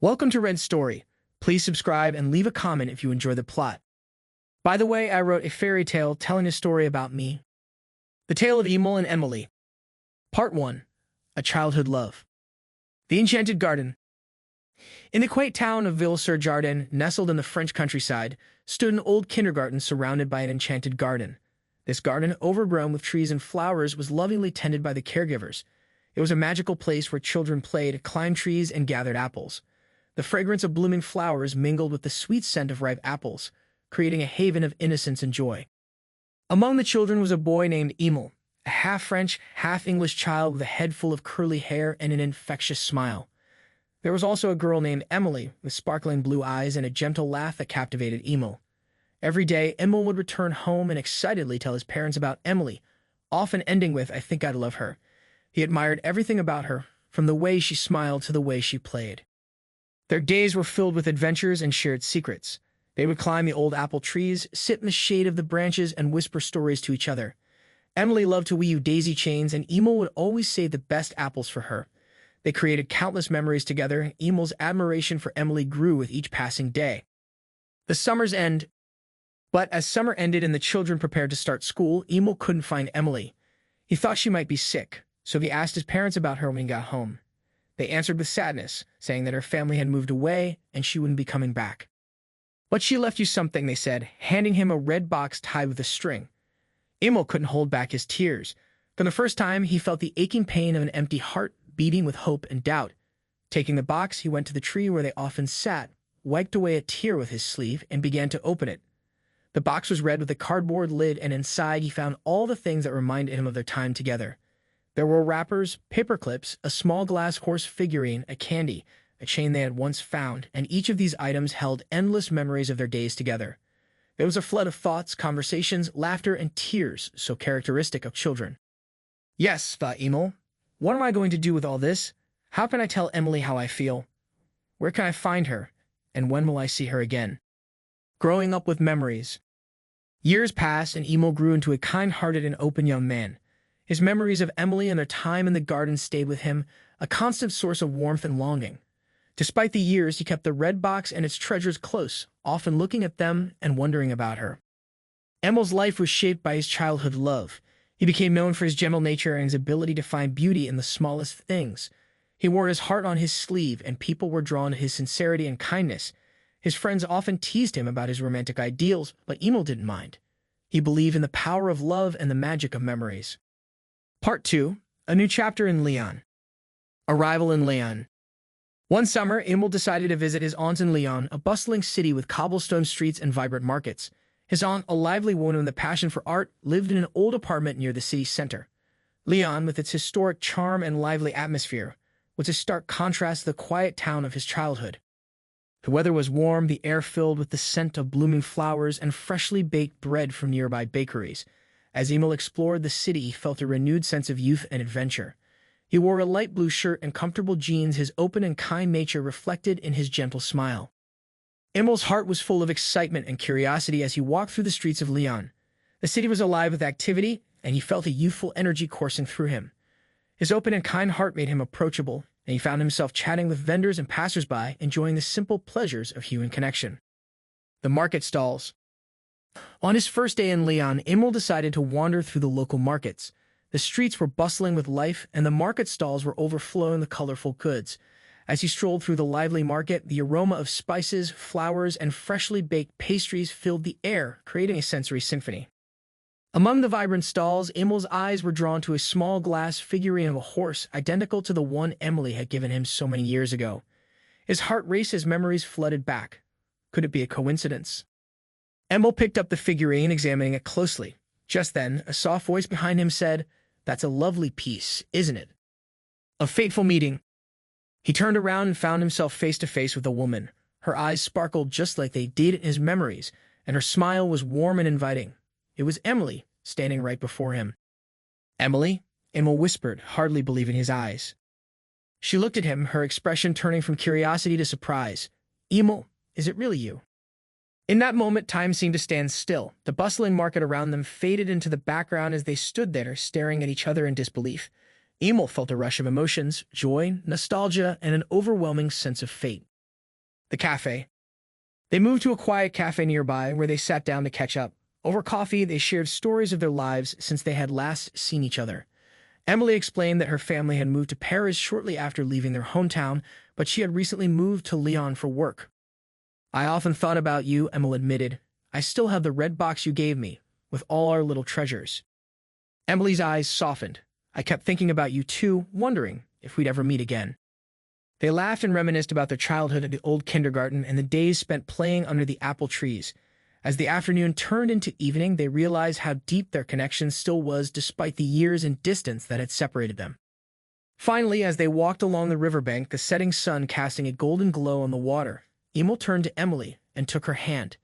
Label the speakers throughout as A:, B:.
A: Welcome to Red's Story. Please subscribe and leave a comment if you enjoy the plot. By the way, I wrote a fairy tale telling a story about me. The Tale of Emil and Emily. Part 1. A Childhood Love. The Enchanted Garden. In the quaint town of Ville-sur-Jardin, nestled in the French countryside, stood an old kindergarten surrounded by an enchanted garden. This garden, overgrown with trees and flowers, was lovingly tended by the caregivers. It was a magical place where children played, climbed trees, and gathered apples. The fragrance of blooming flowers mingled with the sweet scent of ripe apples, creating a haven of innocence and joy. Among the children was a boy named Emil, a half-French, half-English child with a head full of curly hair and an infectious smile. There was also a girl named Emily, with sparkling blue eyes and a gentle laugh that captivated Emil. Every day, Emil would return home and excitedly tell his parents about Emily, often ending with, "I think I'd love her." He admired everything about her, from the way she smiled to the way she played. Their days were filled with adventures and shared secrets. They would climb the old apple trees, sit in the shade of the branches, and whisper stories to each other. Emily loved to weave daisy chains, and Emil would always save the best apples for her. They created countless memories together. Emil's admiration for Emily grew with each passing day. The summer's end. But as summer ended and the children prepared to start school, Emil couldn't find Emily. He thought she might be sick, so he asked his parents about her when he got home. They answered with sadness, saying that her family had moved away and she wouldn't be coming back. "But she left you something," they said, handing him a red box tied with a string. Emil couldn't hold back his tears. For the first time, he felt the aching pain of an empty heart beating with hope and doubt. Taking the box, he went to the tree where they often sat, wiped away a tear with his sleeve, and began to open it. The box was red with a cardboard lid, and inside he found all the things that reminded him of their time together. There were wrappers, paper clips, a small glass horse figurine, a candy, a chain they had once found, and each of these items held endless memories of their days together. There was a flood of thoughts, conversations, laughter, and tears so characteristic of children. "Yes," thought Emil. "What am I going to do with all this? How can I tell Emily how I feel? Where can I find her? And when will I see her again?" Growing up with memories. Years passed, and Emil grew into a kind-hearted and open young man. His memories of Emily and their time in the garden stayed with him, a constant source of warmth and longing. Despite the years, he kept the red box and its treasures close, often looking at them and wondering about her. Emil's life was shaped by his childhood love. He became known for his gentle nature and his ability to find beauty in the smallest things. He wore his heart on his sleeve, and people were drawn to his sincerity and kindness. His friends often teased him about his romantic ideals, but Emil didn't mind. He believed in the power of love and the magic of memories. Part 2. A New Chapter in Lyon. Arrival in Lyon. One summer, Emil decided to visit his aunt in Lyon, a bustling city with cobblestone streets and vibrant markets. His aunt, a lively woman with a passion for art, lived in an old apartment near the city center. Lyon, with its historic charm and lively atmosphere, was a stark contrast to the quiet town of his childhood. The weather was warm, the air filled with the scent of blooming flowers and freshly baked bread from nearby bakeries. As Emil explored the city, he felt a renewed sense of youth and adventure. He wore a light blue shirt and comfortable jeans, his open and kind nature reflected in his gentle smile. Emil's heart was full of excitement and curiosity as he walked through the streets of Lyon. The city was alive with activity, and he felt a youthful energy coursing through him. His open and kind heart made him approachable, and he found himself chatting with vendors and passers-by, enjoying the simple pleasures of human connection. The market stalls. On his first day in Lyon, Emil decided to wander through the local markets. The streets were bustling with life, and the market stalls were overflowing with colorful goods. As he strolled through the lively market, the aroma of spices, flowers, and freshly baked pastries filled the air, creating a sensory symphony. Among the vibrant stalls, Emil's eyes were drawn to a small glass figurine of a horse, identical to the one Emily had given him so many years ago. His heart raced as memories flooded back. Could it be a coincidence? Emil picked up the figurine, examining it closely. Just then, a soft voice behind him said, "That's a lovely piece, isn't it?" A fateful meeting. He turned around and found himself face to face with a woman. Her eyes sparkled just like they did in his memories, and her smile was warm and inviting. It was Emily, standing right before him. "Emily?" Emil whispered, hardly believing his eyes. She looked at him, her expression turning from curiosity to surprise. "Emil, is it really you?" In that moment, time seemed to stand still. The bustling market around them faded into the background as they stood there, staring at each other in disbelief. Emil felt a rush of emotions, joy, nostalgia, and an overwhelming sense of fate. The cafe. They moved to a quiet cafe nearby where they sat down to catch up. Over coffee, they shared stories of their lives since they had last seen each other. Emily explained that her family had moved to Paris shortly after leaving their hometown, but she had recently moved to Lyon for work. I often thought about you, Emily admitted. I still have the red box you gave me, with all our little treasures. Emily's eyes softened. I kept thinking about you too, wondering if we'd ever meet again. They laughed and reminisced about their childhood at the old kindergarten and the days spent playing under the apple trees. As the afternoon turned into evening, they realized how deep their connection still was despite the years and distance that had separated them. Finally, as they walked along the riverbank, the setting sun casting a golden glow on the water, Emil turned to Emily and took her hand.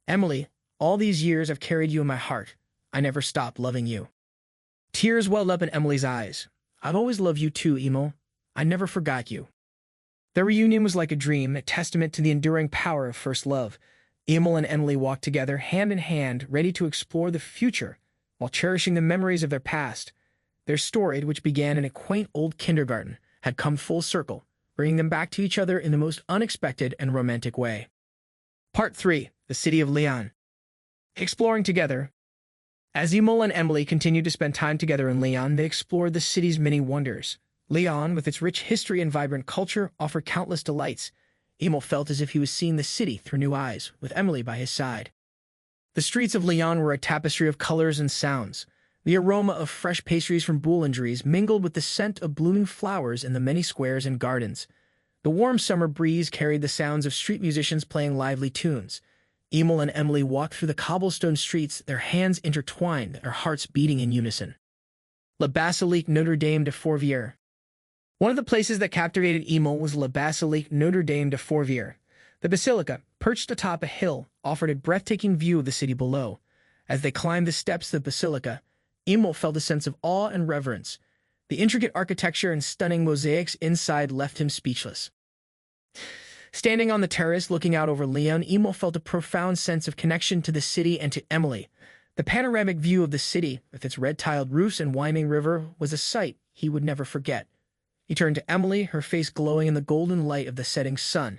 A: Emily, all these years I've carried you in my heart. I never stopped loving you. Tears welled up in Emily's eyes. I've always loved you too, Emil. I never forgot you. Their reunion was like a dream, a testament to the enduring power of first love. Emil and Emily walked together, hand in hand, ready to explore the future, while cherishing the memories of their past. Their story, which began in a quaint old kindergarten, had come full circle, bringing them back to each other in the most unexpected and romantic way. Part 3. The City of Lyon. Exploring together. As Emil and Emily continued to spend time together in Lyon, they explored the city's many wonders. Lyon, with its rich history and vibrant culture, offered countless delights. Emil felt as if he was seeing the city through new eyes, with Emily by his side. The streets of Lyon were a tapestry of colors and sounds. The aroma of fresh pastries from boulangeries mingled with the scent of blooming flowers in the many squares and gardens. The warm summer breeze carried the sounds of street musicians playing lively tunes. Emil and Emily walked through the cobblestone streets, their hands intertwined, their hearts beating in unison. La Basilique Notre Dame de Fourvière. One of the places that captivated Emil was La Basilique Notre Dame de Fourvière. The basilica, perched atop a hill, offered a breathtaking view of the city below. As they climbed the steps of the basilica, Emil felt a sense of awe and reverence. The intricate architecture and stunning mosaics inside left him speechless. Standing on the terrace looking out over Lyon, Emil felt a profound sense of connection to the city and to Emily. The panoramic view of the city, with its red-tiled roofs and winding river, was a sight he would never forget. He turned to Emily, her face glowing in the golden light of the setting sun,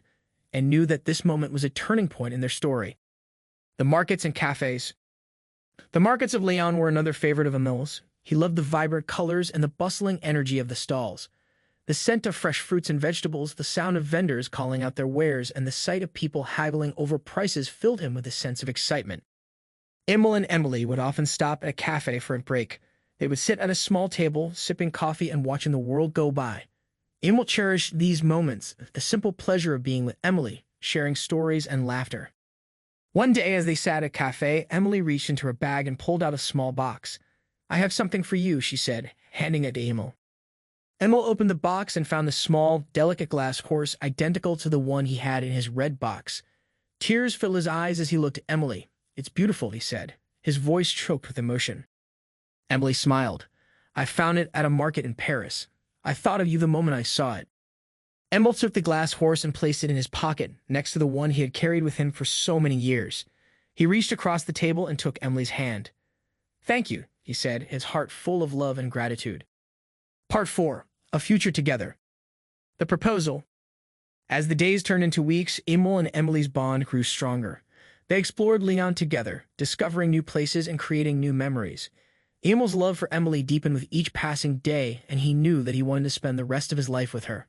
A: and knew that this moment was a turning point in their story. The markets and cafes. The markets of Lyon were another favorite of Emil's. He loved the vibrant colors and the bustling energy of the stalls. The scent of fresh fruits and vegetables, the sound of vendors calling out their wares, and the sight of people haggling over prices filled him with a sense of excitement. Emil and Emily would often stop at a cafe for a break. They would sit at a small table, sipping coffee and watching the world go by. Emil cherished these moments, the simple pleasure of being with Emily, sharing stories and laughter. One day, as they sat at a cafe, Emily reached into her bag and pulled out a small box. I have something for you, she said, handing it to Emil. Emil opened the box and found the small, delicate glass horse identical to the one he had in his red box. Tears filled his eyes as he looked at Emily. It's beautiful, he said, his voice choked with emotion. Emily smiled. I found it at a market in Paris. I thought of you the moment I saw it. Emil took the glass horse and placed it in his pocket, next to the one he had carried with him for so many years. He reached across the table and took Emily's hand. Thank you, he said, his heart full of love and gratitude. Part 4. A Future Together. The Proposal. As the days turned into weeks, Emil and Emily's bond grew stronger. They explored Lyon together, discovering new places and creating new memories. Emil's love for Emily deepened with each passing day, and he knew that he wanted to spend the rest of his life with her.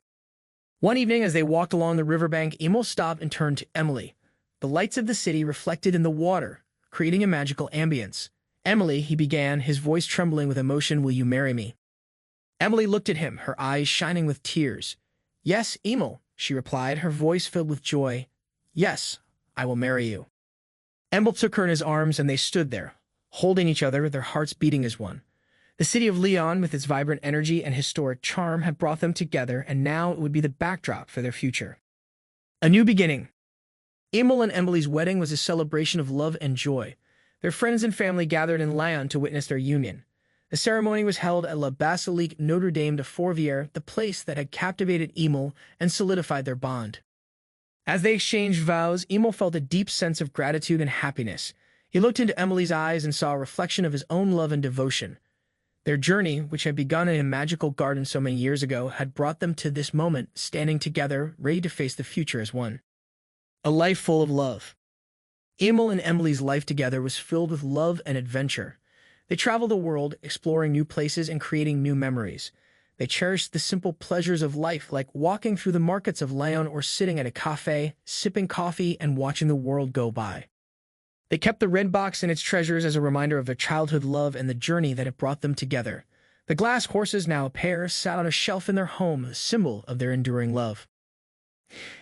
A: One evening, as they walked along the riverbank, Emil stopped and turned to Emily. The lights of the city reflected in the water, creating a magical ambience. Emily, he began, his voice trembling with emotion, will you marry me? Emily looked at him, her eyes shining with tears. Yes, Emil, she replied, her voice filled with joy. Yes, I will marry you. Emil took her in his arms, and they stood there, holding each other, their hearts beating as one. The city of Lyon, with its vibrant energy and historic charm, had brought them together, and now it would be the backdrop for their future. A new beginning. Emil and Emily's wedding was a celebration of love and joy. Their friends and family gathered in Lyon to witness their union. The ceremony was held at La Basilique Notre Dame de Fourvière, the place that had captivated Emil and solidified their bond. As they exchanged vows, Emil felt a deep sense of gratitude and happiness. He looked into Emily's eyes and saw a reflection of his own love and devotion. Their journey, which had begun in a magical garden so many years ago, had brought them to this moment, standing together, ready to face the future as one. A life full of love. Emil and Emily's life together was filled with love and adventure. They traveled the world, exploring new places and creating new memories. They cherished the simple pleasures of life, like walking through the markets of Lyon or sitting at a cafe, sipping coffee and watching the world go by. They kept the red box and its treasures as a reminder of their childhood love and the journey that had brought them together. The glass horses, now a pair, sat on a shelf in their home, a symbol of their enduring love.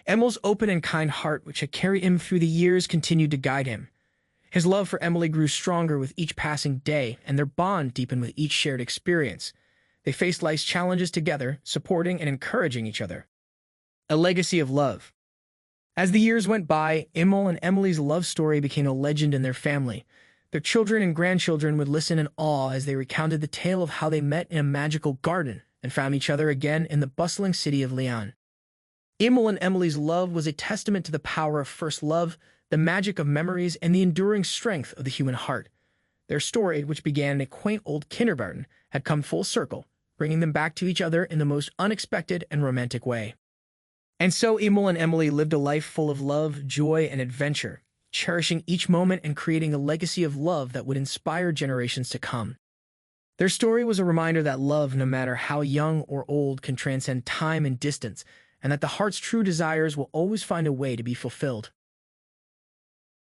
A: Emil's open and kind heart, which had carried him through the years, continued to guide him. His love for Emily grew stronger with each passing day, and their bond deepened with each shared experience. They faced life's challenges together, supporting and encouraging each other. A legacy of love. As the years went by, Emil and Emily's love story became a legend in their family. Their children and grandchildren would listen in awe as they recounted the tale of how they met in a magical garden and found each other again in the bustling city of Lyon. Emil and Emily's love was a testament to the power of first love, the magic of memories, and the enduring strength of the human heart. Their story, which began in a quaint old kindergarten, had come full circle, bringing them back to each other in the most unexpected and romantic way. And so Emil and Emily lived a life full of love, joy, and adventure, cherishing each moment and creating a legacy of love that would inspire generations to come. Their story was a reminder that love, no matter how young or old, can transcend time and distance, and that the heart's true desires will always find a way to be fulfilled.